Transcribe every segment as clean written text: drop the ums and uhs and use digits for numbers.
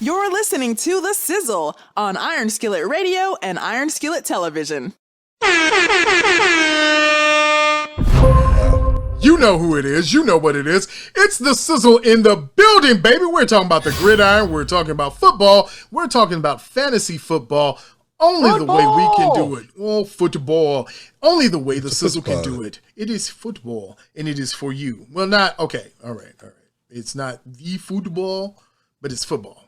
You're listening to The Sizzle on Iron Skillet Radio and Iron Skillet Television. You know who it is. You know what it is. It's The Sizzle in the building, baby. We're talking about the gridiron. We're talking about football. We're talking about fantasy football. Only the way we can do it. Oh, football. Only the way the Sizzle can do it. It is football, and it is for you. Well, not, okay. All right. It's not the football, but it's football.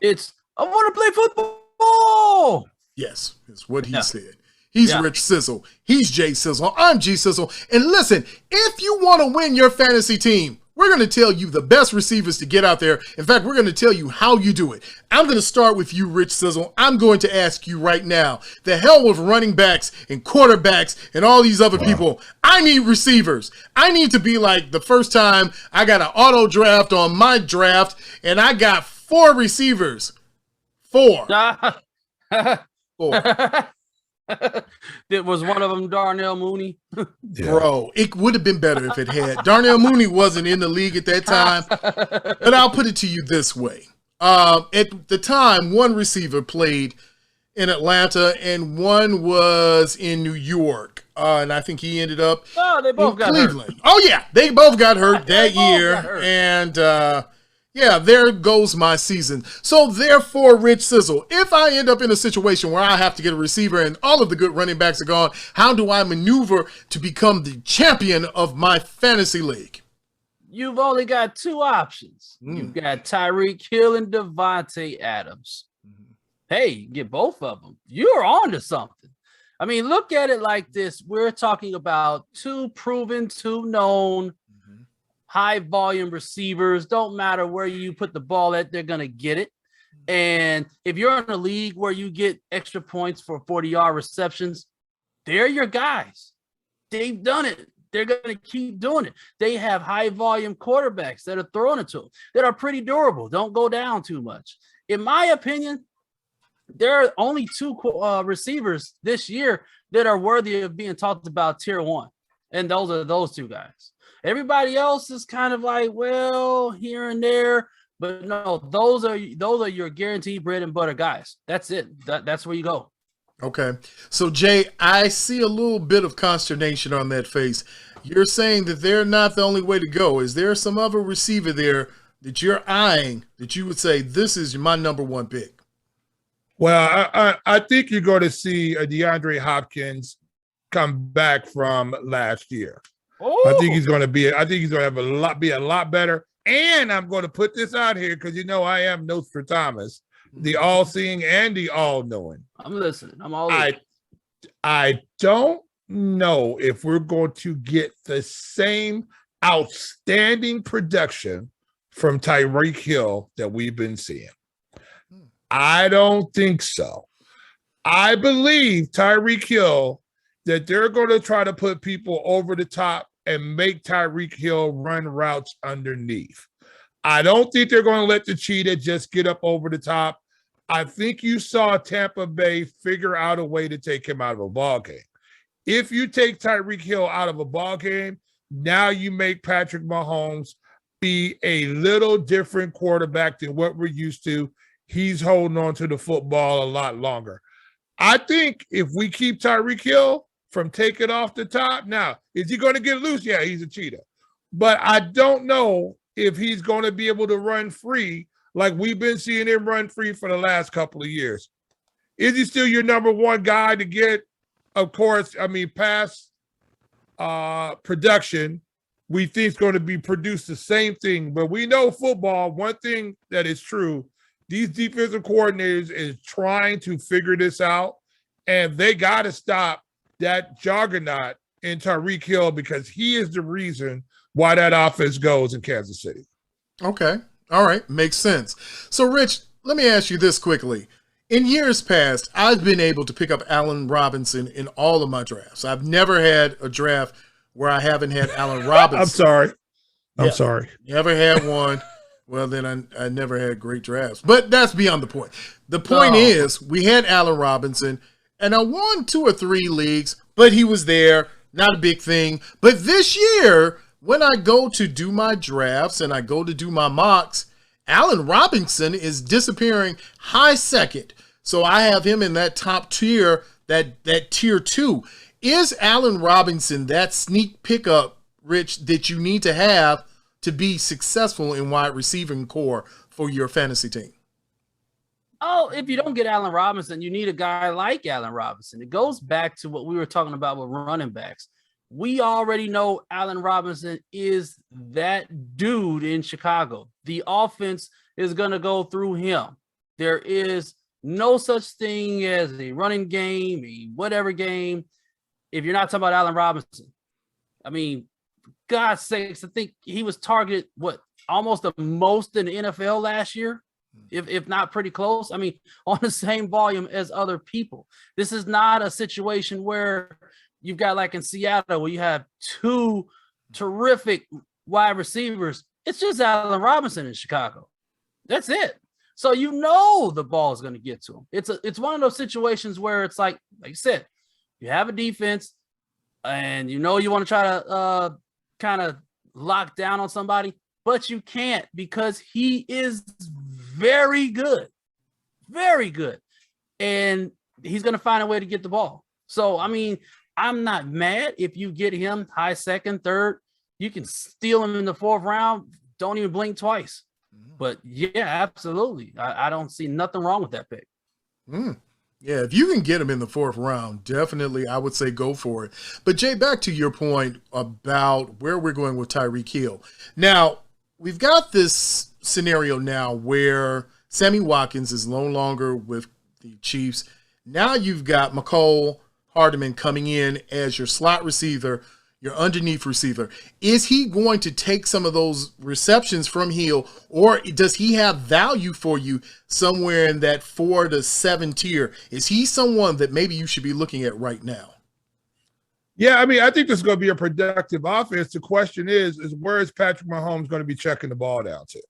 I want to play football. Yes, it's what he said. He's Rich Sizzle. He's Jay Sizzle. I'm G Sizzle. And listen, if you want to win your fantasy team, we're going to tell you the best receivers to get out there. In fact, we're going to tell you how you do it. I'm going to start with you, Rich Sizzle. I'm going to ask you right now, the hell with running backs and quarterbacks and all these other people. I need receivers. I need to be like the first time I got an auto draft on my draft, and I got 4 receivers. 4. 4. Was one of them Darnell Mooney? Bro, it would have been better if it had. Darnell Mooney wasn't in the league at that time, but I'll put it to you this way. At the time, one receiver played in Atlanta and one was in New York. And I think he ended up they both in got Cleveland. Hurt. Oh, yeah, they both got hurt that year. And yeah, there goes my season. So therefore, Rich Sizzle, if I end up in a situation where I have to get a receiver and all of the good running backs are gone, how do I maneuver to become the champion of my fantasy league? You've only got 2 options. You've got Tyreek Hill and Devontae Adams. Hey, get both of them. You're on to something. I mean, look at it like this. We're talking about 2 proven, 2 known, high volume receivers. Don't matter where you put the ball at, they're going to get it. And if you're in a league where you get extra points for 40-yard receptions, they're your guys. They've done it. They're going to keep doing it. They have high volume quarterbacks that are throwing it to them that are pretty durable. Don't go down too much. In my opinion, there are only 2 receivers this year that are worthy of being talked about tier 1. And those are those 2 guys. Everybody else is kind of like, well, here and there, but no, those are your guaranteed bread and butter guys. That's it. That's where you go. Okay. So Jay, I see a little bit of consternation on that face. You're saying that they're not the only way to go. Is there some other receiver there that you're eyeing that you would say, this is my number 1 pick? Well, I think you're going to see a DeAndre Hopkins come back from last year. Ooh. I think he's going to have be a lot better. And I'm going to put this out here because I am Nostradamus, the all-seeing and the all-knowing. I'm listening. I'm all listening. I don't know if we're going to get the same outstanding production from Tyreek Hill that we've been seeing. I don't think so. I believe Tyreek Hill that they're going to try to put people over the top and make Tyreek Hill run routes underneath. I don't think they're going to let the cheetah just get up over the top. I think you saw Tampa Bay figure out a way to take him out of a ball game. If you take Tyreek Hill out of a ball game, now you make Patrick Mahomes be a little different quarterback than what we're used to. He's holding on to the football a lot longer. I think if we keep Tyreek Hill from taking off the top, now, is he going to get loose? Yeah, he's a cheetah. But I don't know if he's going to be able to run free like we've been seeing him run free for the last couple of years. Is he still your number 1 guy to get, of course, pass production? We think it's going to be produce the same thing. But we know football, one thing that is true, these defensive coordinators is trying to figure this out, and they got to stop that juggernaut in Tyreek Hill because he is the reason why that offense goes in Kansas City. Okay. All right. Makes sense. So, Rich, let me ask you this quickly. In years past, I've been able to pick up Allen Robinson in all of my drafts. I've never had a draft where I haven't had Allen Robinson. I'm sorry. Never had one. Well, then I never had great drafts. But that's beyond the point. The point is, we had Allen Robinson, and I won 2 or 3 leagues, but he was there. Not a big thing. But this year, when I go to do my drafts and I go to do my mocks, Allen Robinson is disappearing high second. So I have him in that top tier, that tier 2. Is Allen Robinson that sneak pickup, Rich, that you need to have to be successful in wide receiving core for your fantasy team? Oh, if you don't get Allen Robinson, you need a guy like Allen Robinson. It goes back to what we were talking about with running backs. We already know Allen Robinson is that dude in Chicago. The offense is going to go through him. There is no such thing as a running game, a whatever game, if you're not talking about Allen Robinson. I mean, for God's sakes, I think he was targeted, almost the most in the NFL last year, if not pretty close. I mean, on the same volume as other people. This is not a situation where you've got like in Seattle where you have 2 terrific wide receivers. It's just Allen Robinson in Chicago. That's it. So you know the ball is going to get to him. It's one of those situations where it's like you said, you have a defense and you know you want to try to kind of lock down on somebody, but you can't because he is very good. Very good. And he's going to find a way to get the ball. So, I mean, I'm not mad if you get him high second, third. You can steal him in the 4th round. Don't even blink twice. But yeah, absolutely. I don't see nothing wrong with that pick. Yeah, if you can get him in the 4th round, definitely I would say go for it. But Jay, back to your point about where we're going with Tyreek Hill. Now, we've got this scenario now where Sammy Watkins is no longer with the Chiefs. Now you've got McCole Hardman coming in as your slot receiver, your underneath receiver. Is he going to take some of those receptions from Hill, or does he have value for you somewhere in that 4 to 7 tier? Is he someone that maybe you should be looking at right now? Yeah, I mean, I think this is going to be a productive offense. The question is where is Patrick Mahomes going to be checking the ball down to?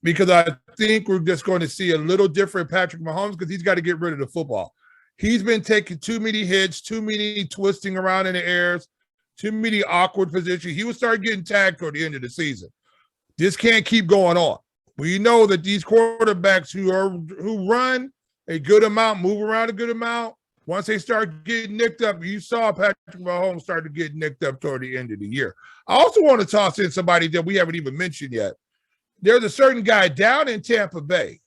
Because I think we're just going to see a little different Patrick Mahomes because he's got to get rid of the football. He's been taking too many hits, too many twisting around in the airs, too many awkward positions. He would start getting tagged toward the end of the season. This can't keep going on. We know that these quarterbacks who run a good amount, move around a good amount, once they start getting nicked up, you saw Patrick Mahomes start to get nicked up toward the end of the year. I also want to toss in somebody that we haven't even mentioned yet. There's a certain guy down in Tampa Bay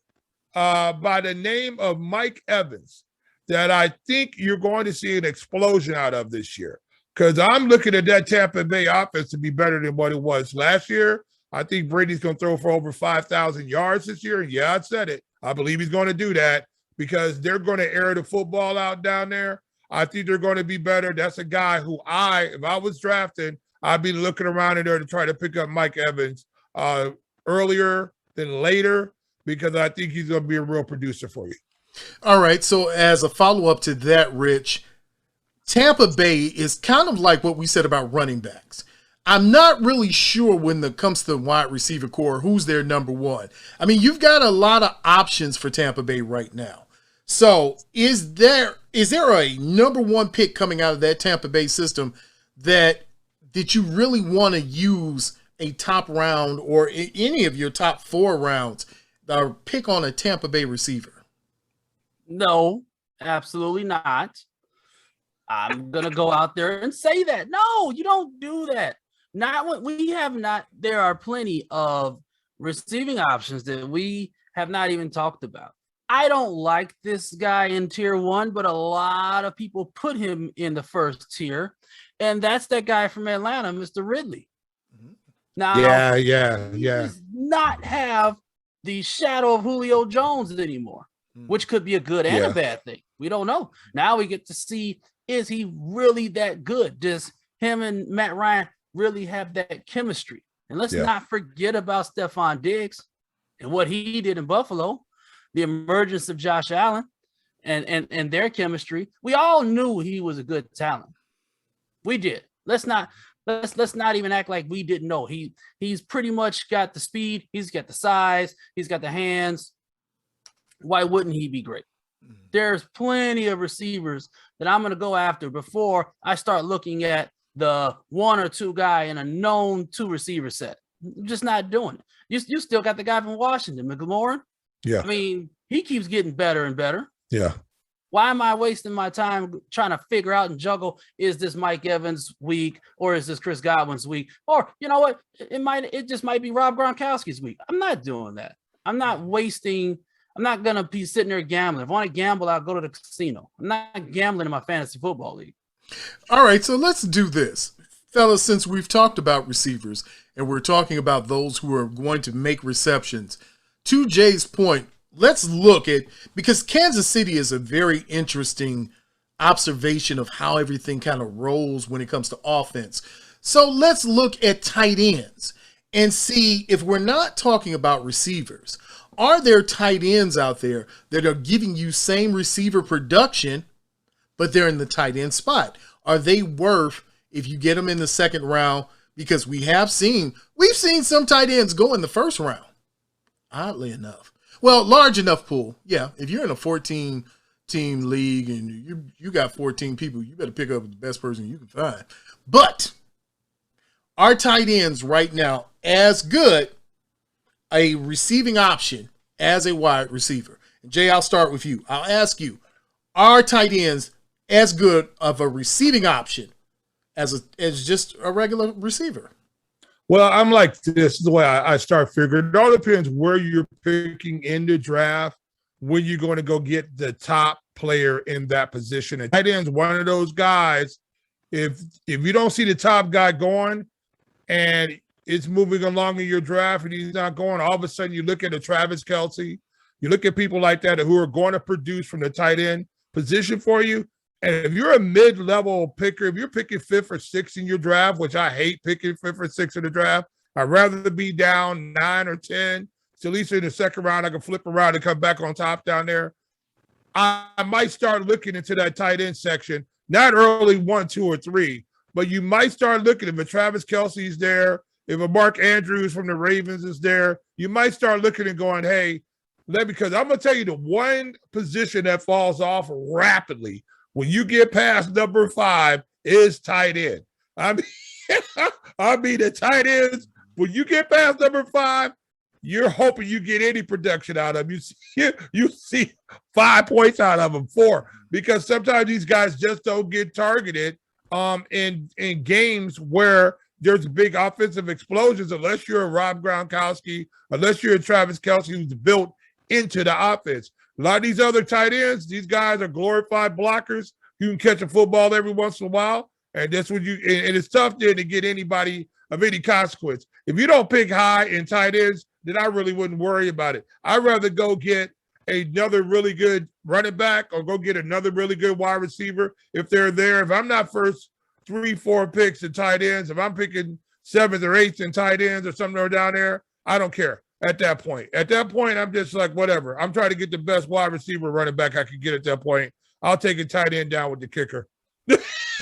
by the name of Mike Evans that I think you're going to see an explosion out of this year. Because I'm looking at that Tampa Bay offense to be better than what it was last year. I think Brady's going to throw for over 5,000 yards this year. Yeah, I said it. I believe he's going to do that because they're going to air the football out down there. I think they're going to be better. That's a guy who if I was drafting, I'd be looking around in there to try to pick up Mike Evans earlier than later because I think he's going to be a real producer for you. All right, so as a follow-up to that, Rich, Tampa Bay is kind of like what we said about running backs. I'm not really sure when it comes to the wide receiver core, who's their number one. I mean, you've got a lot of options for Tampa Bay right now. So is there a number one pick coming out of that Tampa Bay system that you really want to use a top round or any of your top 4 rounds or pick on a Tampa Bay receiver? No, absolutely not. I'm going to go out there and say that. No, you don't do that. Not what we have not. There are plenty of receiving options that we have not even talked about. I don't like this guy in tier 1, but a lot of people put him in the first tier. And that's that guy from Atlanta, Mr. Ridley. Now, he does not have the shadow of Julio Jones anymore, which could be a good and a bad thing. We don't know. Now we get to see, is he really that good? Does him and Matt Ryan really have that chemistry? And let's not forget about Stephon Diggs and what he did in Buffalo, the emergence of Josh Allen and their chemistry. We all knew he was a good talent. We did. Let's not even act like we didn't know. He's pretty much got the speed, he's got the size, he's got the hands. Why wouldn't he be great? There's plenty of receivers that I'm going to go after before I start looking at the 1 or 2 guy in a known 2 receiver set. I'm just not doing it. You still got the guy from Washington, McLaurin. Yeah. I mean, he keeps getting better and better. Yeah. Why am I wasting my time trying to figure out and juggle? Is this Mike Evans' week, or is this Chris Godwin's week? Or you know what? It just might be Rob Gronkowski's week. I'm not doing that. I'm not wasting. I'm not gonna be sitting there gambling. If I want to gamble, I'll go to the casino. I'm not gambling in my fantasy football league. All right, so let's do this, fellas. Since we've talked about receivers and we're talking about those who are going to make receptions, to Jay's point, let's look at, because Kansas City is a very interesting observation of how everything kind of rolls when it comes to offense. So let's look at tight ends and see, if we're not talking about receivers, are there tight ends out there that are giving you same receiver production, but they're in the tight end spot? Are they worth, if you get them in the second round? Because we've seen some tight ends go in the first round, oddly enough. Well, large enough pool. Yeah, if you're in a 14-team league and you got 14 people, you better pick up the best person you can find. But are tight ends right now as good a receiving option as a wide receiver? And Jay, I'll start with you. I'll ask you, are tight ends as good of a receiving option as just a regular receiver? Well, I'm like, this is the way I start figuring. It all depends where you're picking in the draft, when you're going to go get the top player in that position. And tight end's one of those guys. If you don't see the top guy going and it's moving along in your draft and he's not going, all of a sudden you look at a Travis Kelce, you look at people like that who are going to produce from the tight end position for you. And if you're a mid-level picker, if you're picking 5th or 6th in your draft, which I hate picking 5th or 6th in the draft, I'd rather be down 9 or 10. So at least in the second round, I can flip around and come back on top down there. I might start looking into that tight end section, not early 1, 2, or 3, but you might start looking. If a Travis Kelce's there, if a Mark Andrews from the Ravens is there, you might start looking and going, hey, because I'm going to tell you the one position that falls off rapidly when you get past number 5 is tight end. I mean, the tight ends, when you get past number 5, you're hoping you get any production out of them. You see 5 points out of them, 4, because sometimes these guys just don't get targeted in games where there's big offensive explosions, unless you're a Rob Gronkowski, unless you're a Travis Kelce who's built into the offense. A lot of these other tight ends, these guys are glorified blockers. You can catch a football every once in a while, and that's what and it's tough then to get anybody of any consequence. If you don't pick high in tight ends, then I really wouldn't worry about it. I'd rather go get another really good running back or go get another really good wide receiver if they're there. If I'm not first 3, 4 picks in tight ends, if I'm picking 7th or 8th in tight ends or somewhere down there, I don't care. At that point, I'm just like, whatever. I'm trying to get the best wide receiver running back I can get at that point. I'll take a tight end down with the kicker.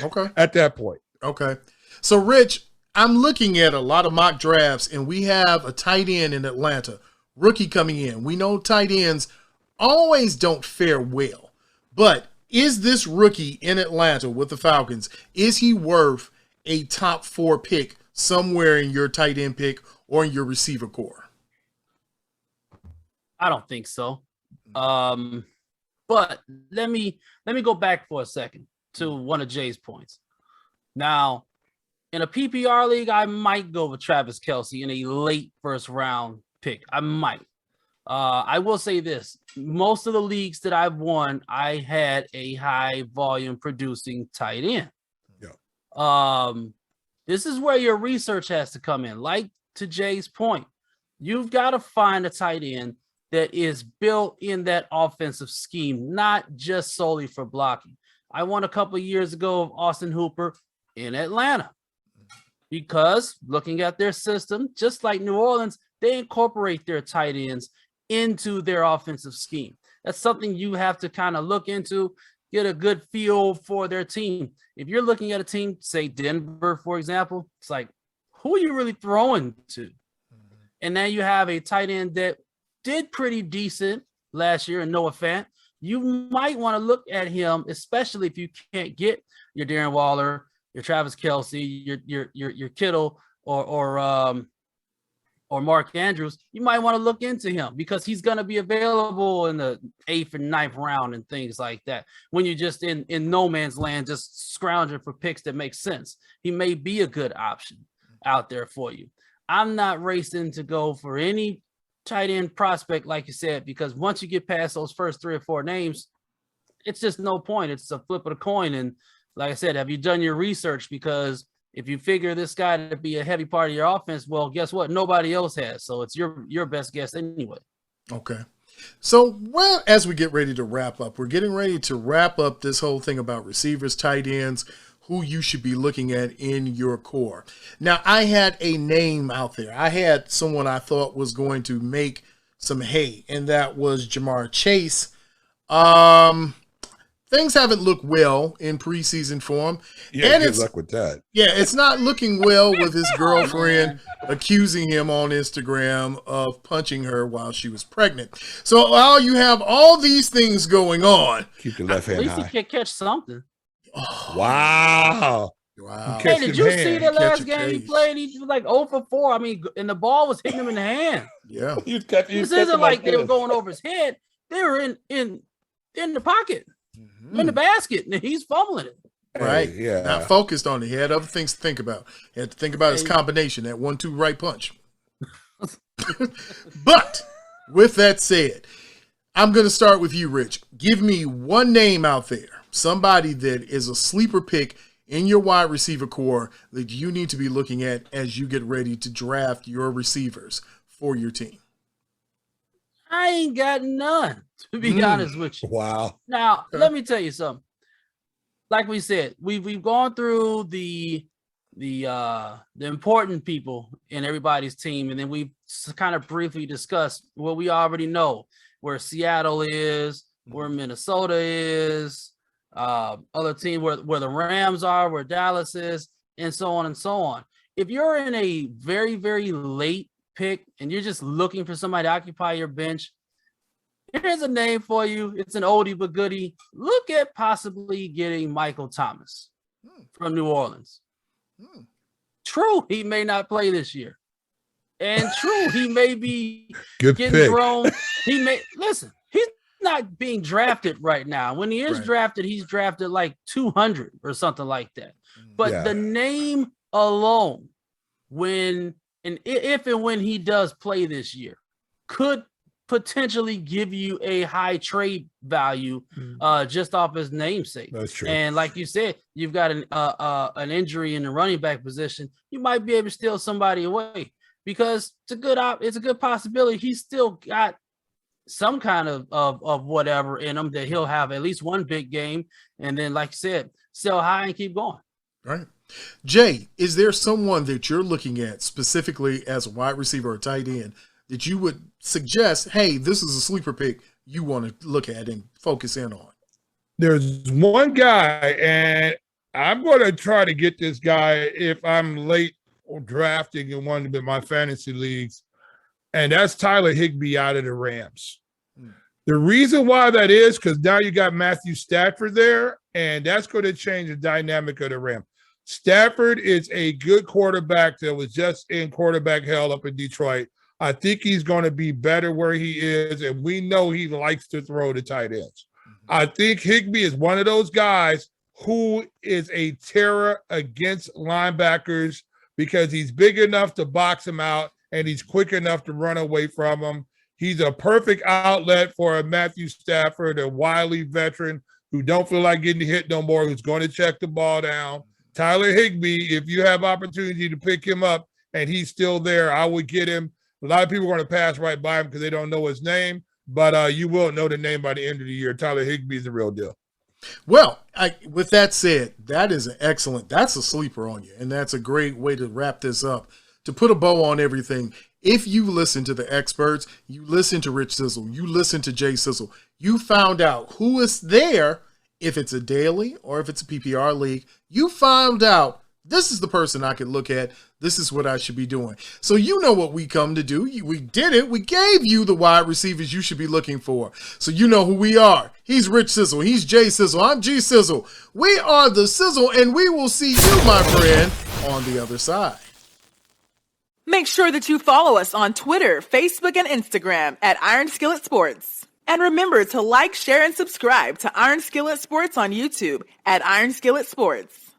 Okay. At that point. Okay. So, Rich, I'm looking at a lot of mock drafts, and we have a tight end in Atlanta, rookie coming in. We know tight ends always don't fare well, but is this rookie in Atlanta with the Falcons, is he worth a top 4 pick somewhere in your tight end pick or in your receiver core? I don't think so. But let me go back for a second to one of Jay's points. Now, in a PPR league, I might go with Travis Kelce in a late first round pick. I might. I will say this. Most of the leagues that I've won, I had a high volume producing tight end. Yeah. This is where your research has to come in. Like to Jay's point, you've got to find a tight end that is built in that offensive scheme, not just solely for blocking. I won a couple of years ago of Austin Hooper in Atlanta because looking at their system, just like New Orleans, they incorporate their tight ends into their offensive scheme. That's something you have to kind of look into, get a good feel for their team. If you're looking at a team, say Denver, for example, it's like, who are you really throwing to? And now you have a tight end that did pretty decent last year in Noah Fant. You might want to look at him, especially if you can't get your Darren Waller, your Travis Kelce, your Kittle, or or Mark Andrews, you might want to look into him because he's going to be available in the 8th and 9th round and things like that. When you're just in no man's land, just scrounging for picks that make sense, he may be a good option out there for you. I'm not racing to go for any tight end prospect, like you said, because once you get past those first 3 or 4 names, it's just no point. It's a flip of the coin. And like I said, have you done your research? Because if you figure this guy to be a heavy part of your offense, well, guess what? Nobody else has. So it's your best guess anyway. Okay. So, well, as we get ready to wrap up, we're getting ready to wrap up this whole thing about receivers, tight ends, who you should be looking at in your core. Now, I had a name out there. I had someone I thought was going to make some hay, and that was Jamar Chase. Things haven't looked well in preseason for him. Yeah, and good it's, luck with that. Yeah, it's not looking well with his girlfriend accusing him on Instagram of punching her while she was pregnant. So while you have all these things going on, Keep the left hand At least high. he can catch something. Wow. wow. Hey, did you see the last Catch a game he case. played? He was like 0 for 4. I mean, and the ball was hitting him in the hand. Yeah. This isn't like they were going over his head. They were in the pocket, in the basket, and he's fumbling it. Right. Hey, yeah. Not focused on it. He had other things to think about. He had to think about his combination, that 1-2 right punch. But with that said, I'm going to start with you, Rich. Give me one name out there, somebody that is a sleeper pick in your wide receiver core that you need to be looking at as you get ready to draft your receivers for your team. I ain't got none, to be honest with you. Wow. Now, let me tell you something. Like we said, we've gone through the important people in everybody's team, and then we've kind of briefly discussed what we already know, where Seattle is, where Minnesota is, other team where the Rams are, where Dallas is, and so on and so on. If you're in a very, very late pick and you're just looking for somebody to occupy your bench, here's a name for you. It's an oldie but goodie. Look at possibly getting Michael Thomas from New Orleans. True, he may not play this year. And true, he may be Good getting pick. thrown. He's not being drafted right now. When he is drafted, he's drafted like 200 or something like that. But the name alone, if and when he does play this year, could potentially give you a high trade value just off his namesake. That's true. And like you said, you've got an injury in the running back position. You might be able to steal somebody away because it's a good possibility he's still got some kind of whatever in him that he'll have at least one big game. And then, like you said, sell high and keep going. Right. Jay, is there someone that you're looking at specifically as a wide receiver or tight end that you would suggest, hey, this is a sleeper pick you want to look at and focus in on? There's one guy, and I'm going to try to get this guy if I'm late or drafting in one of my fantasy leagues, and that's Tyler Higbee out of the Rams. The reason why that is because now you got Matthew Stafford there, and that's going to change the dynamic of the Rams. Stafford is a good quarterback that was just in quarterback hell up in Detroit. I think he's going to be better where he is, and we know he likes to throw the tight ends. I think Higbee is one of those guys who is a terror against linebackers because he's big enough to box him out, and he's quick enough to run away from him. He's a perfect outlet for a Matthew Stafford, a wily veteran who don't feel like getting hit no more, who's going to check the ball down. Tyler Higbee, if you have opportunity to pick him up and he's still there, I would get him. A lot of people are going to pass right by him because they don't know his name, but you will know the name by the end of the year. Tyler Higbee is the real deal. Well, with that said, that's a sleeper on you, and that's a great way to wrap this up, to put a bow on everything. If you listen to the experts, you listen to Rich Sizzle, you listen to Jay Sizzle, you found out who is there, if it's a daily or if it's a PPR league, you found out this is the person I could look at. This is what I should be doing. So you know what we come to do. We did it. We gave you the wide receivers you should be looking for. So you know who we are. He's Rich Sizzle. He's Jay Sizzle. I'm G Sizzle. We are the Sizzle, and we will see you, my friend, on the other side. Make sure that you follow us on Twitter, Facebook, and Instagram at Iron Skillet Sports. And remember to like, share, and subscribe to Iron Skillet Sports on YouTube at Iron Skillet Sports.